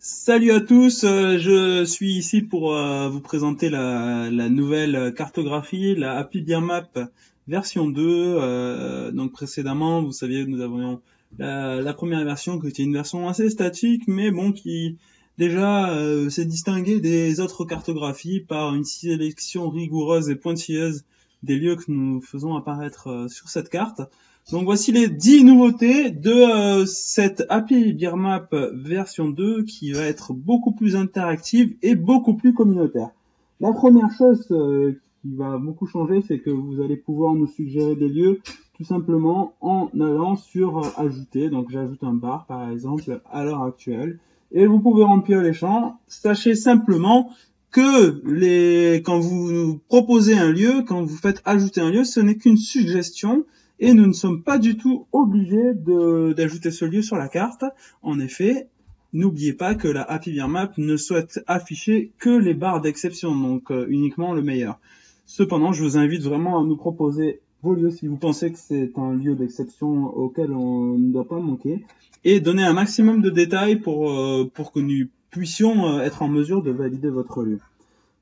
Salut à tous, je suis ici pour vous présenter la nouvelle cartographie, la Happy Beer Map version 2. Donc précédemment, vous saviez que nous avions la première version qui était une version assez statique, mais bon, qui déjà s'est distinguée des autres cartographies par une sélection rigoureuse et pointilleuse des lieux que nous faisons apparaître sur cette carte. Donc voici les 10 nouveautés de cette Happy Beer Map version 2 qui va être beaucoup plus interactive et beaucoup plus communautaire. La première chose qui va beaucoup changer, c'est que vous allez pouvoir nous suggérer des lieux tout simplement en allant sur ajouter. Donc j'ajoute un bar par exemple à l'heure actuelle et vous pouvez remplir les champs. Sachez simplement que quand vous nous proposez un lieu, quand vous faites ajouter un lieu, ce n'est qu'une suggestion. Et nous ne sommes pas du tout obligés d'ajouter ce lieu sur la carte. En effet, n'oubliez pas que la Happy Beer Map ne souhaite afficher que les barres d'exception, donc uniquement le meilleur. Cependant, je vous invite vraiment à nous proposer vos lieux si vous pensez que c'est un lieu d'exception auquel on ne doit pas manquer, et donner un maximum de détails pour que nous puissions être en mesure de valider votre lieu.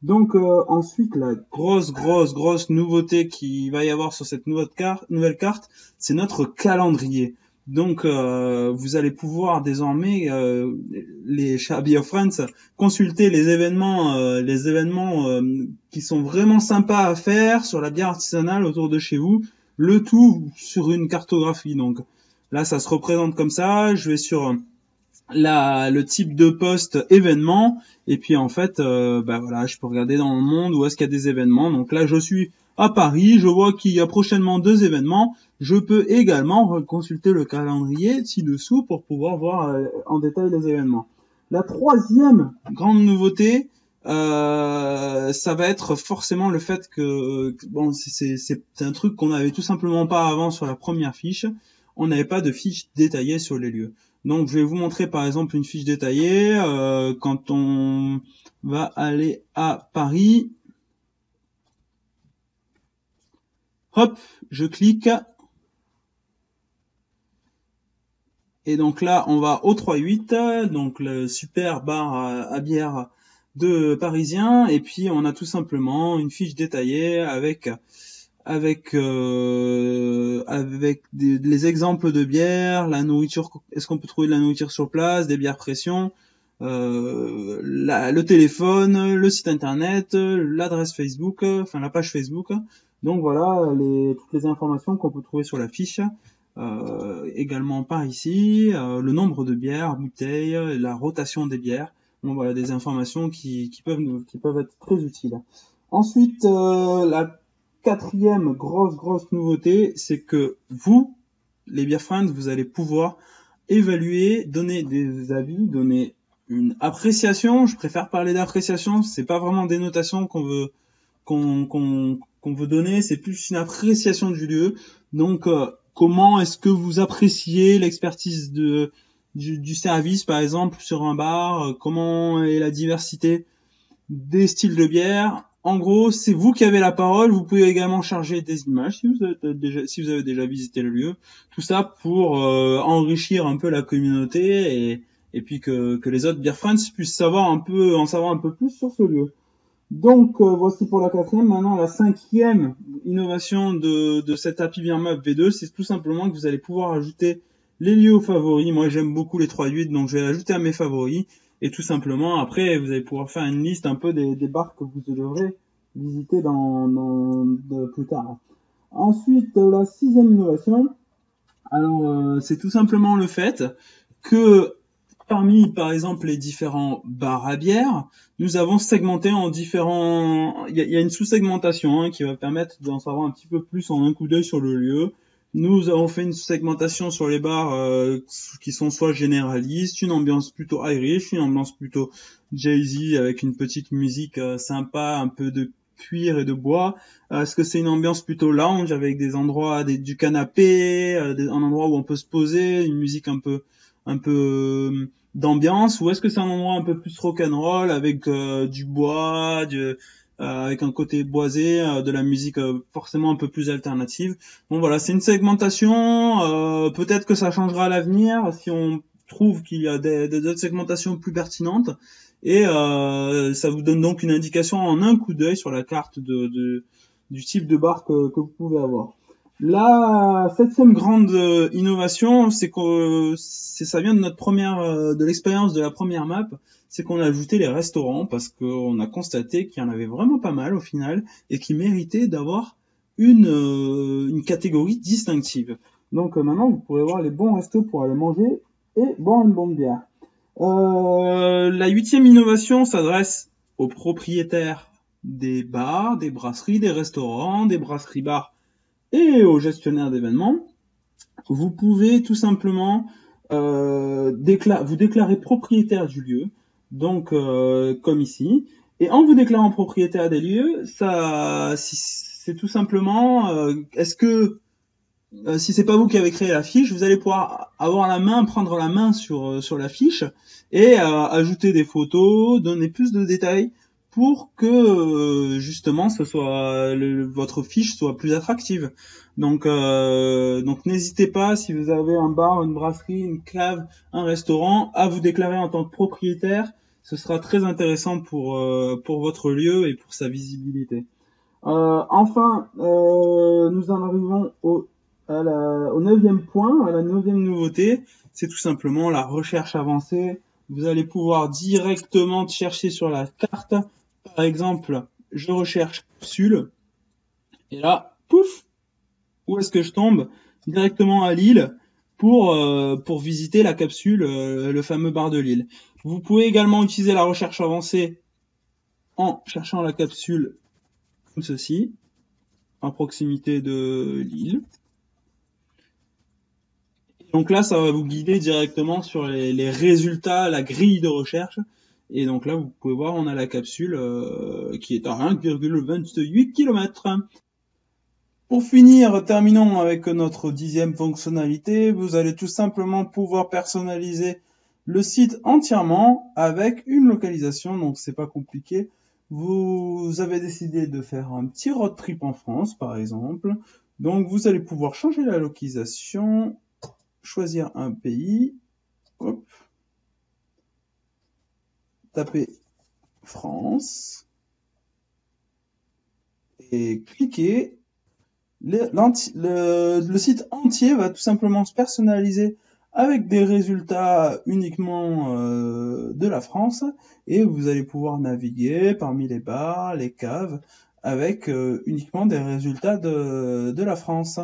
Donc ensuite, la grosse nouveauté qu'il va y avoir sur cette nouvelle carte, c'est notre calendrier. Donc vous allez pouvoir désormais, les Beer Friends, consulter les événements qui sont vraiment sympas à faire sur la bière artisanale autour de chez vous, le tout sur une cartographie. Donc là, ça se représente comme ça. Je vais sur le type de poste événement, et puis en fait voilà, je peux regarder dans le monde où est-ce qu'il y a des événements. Donc là je suis à Paris, je vois qu'il y a prochainement 2 événements. Je peux également consulter le calendrier ci-dessous pour pouvoir voir en détail les événements. La troisième grande nouveauté, ça va être forcément le fait que bon, c'est un truc qu'on n'avait tout simplement pas avant sur la première fiche. On n'avait pas de fiche détaillée sur les lieux. Donc je vais vous montrer par exemple une fiche détaillée quand on va aller à Paris. Hop, je clique. Et donc là, on va au 3-8, donc le super bar à bière de Parisien. Et puis on a tout simplement une fiche détaillée avec les exemples de bières, la nourriture, est-ce qu'on peut trouver de la nourriture sur place, des bières pression, le téléphone, le site internet, l'adresse Facebook, enfin la page Facebook. Donc voilà toutes les informations qu'on peut trouver sur la fiche. Également par ici, le nombre de bières, bouteilles, la rotation des bières. Donc voilà des informations qui peuvent être très utiles. Ensuite, la quatrième grosse nouveauté, c'est que vous, les Beer Friends, vous allez pouvoir évaluer, donner des avis, donner une appréciation. Je préfère parler d'appréciation, c'est pas vraiment des notations qu'on veut donner, c'est plus une appréciation du lieu. Donc comment est-ce que vous appréciez l'expertise du service par exemple sur un bar, comment est la diversité des styles de bière. En gros, c'est vous qui avez la parole. Vous pouvez également charger des images si vous avez déjà visité le lieu. Tout ça pour enrichir un peu la communauté et puis que les autres Beer Friends puissent en savoir un peu plus sur ce lieu. Donc voici pour la quatrième. Maintenant, la cinquième innovation de cette Happy Beer Map V2, c'est tout simplement que vous allez pouvoir ajouter les lieux aux favoris. Moi, j'aime beaucoup les 3-8, donc je vais l'ajouter à mes favoris. Et tout simplement, après, vous allez pouvoir faire une liste un peu des bars que vous devrez visiter plus tard. Ensuite, la sixième innovation, alors c'est tout simplement le fait que parmi, par exemple, les différents bars à bière, nous avons segmenté en différents... Il y a une sous-segmentation qui va permettre d'en savoir un petit peu plus en un coup d'œil sur le lieu. Nous avons fait une segmentation sur les bars qui sont soit généralistes, une ambiance plutôt Irish, une ambiance plutôt Jay-Z avec une petite musique sympa, un peu de cuir et de bois. Est-ce que c'est une ambiance plutôt lounge avec des endroits, du canapé, un endroit où on peut se poser, une musique un peu d'ambiance, ou est-ce que c'est un endroit un peu plus rock'n'roll avec du bois, avec un côté boisé, de la musique forcément un peu plus alternative. Bon voilà, c'est une segmentation, peut-être que ça changera à l'avenir si on trouve qu'il y a d'autres segmentations plus pertinentes. Et ça vous donne donc une indication en un coup d'œil sur la carte du type de bar que vous pouvez avoir. La septième grande innovation, c'est que ça vient de notre de l'expérience de la première map, c'est qu'on a ajouté les restaurants parce qu'on a constaté qu'il y en avait vraiment pas mal au final et qui méritaient d'avoir une catégorie distinctive. Donc maintenant, vous pourrez voir les bons restos pour aller manger et boire une bonne bière. La huitième innovation s'adresse aux propriétaires des bars, des brasseries, des restaurants, des brasseries-bars et aux gestionnaires d'événements. Vous pouvez tout simplement vous déclarer propriétaire du lieu, donc comme ici. Et en vous déclarant propriétaire des lieux, c'est tout simplement, si c'est pas vous qui avez créé la fiche, vous allez pouvoir prendre la main sur la fiche et ajouter des photos, donner plus de détails pour que justement votre fiche soit plus attractive. Donc n'hésitez pas, si vous avez un bar, une brasserie, une cave, un restaurant, à vous déclarer en tant que propriétaire. Ce sera très intéressant pour votre lieu et pour sa visibilité. Enfin, nous en arrivons au neuvième point, à la neuvième nouveauté, c'est tout simplement la recherche avancée. Vous allez pouvoir directement chercher sur la carte. Par exemple, je recherche capsule. Et là, pouf, où est-ce que je tombe? Directement à Lille pour visiter la capsule, le fameux bar de Lille. Vous pouvez également utiliser la recherche avancée en cherchant la capsule comme ceci, à proximité de Lille. Donc là, ça va vous guider directement sur les résultats, la grille de recherche. Et donc là, vous pouvez voir, on a la capsule qui est à 1,28 km. Pour finir, terminons avec notre 10e fonctionnalité. Vous allez tout simplement pouvoir personnaliser le site entièrement avec une localisation. Donc c'est pas compliqué. Vous avez décidé de faire un petit road trip en France, par exemple. Donc vous allez pouvoir changer la localisation, choisir un pays, hop, taper France et cliquer. Le site entier va tout simplement se personnaliser avec des résultats uniquement de la France et vous allez pouvoir naviguer parmi les bars, les caves avec uniquement des résultats de la France.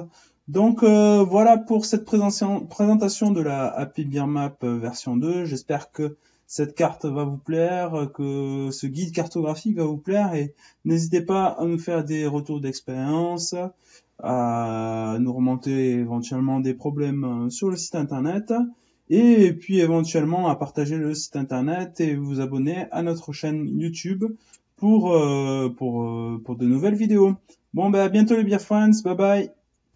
Donc voilà pour cette présentation de la Happy Beer Map version 2. J'espère que cette carte va vous plaire, que ce guide cartographique va vous plaire et n'hésitez pas à nous faire des retours d'expérience, à nous remonter éventuellement des problèmes sur le site internet et puis éventuellement à partager le site internet et vous abonner à notre chaîne YouTube pour de nouvelles vidéos. Bon, à bientôt les Beer Friends, bye bye.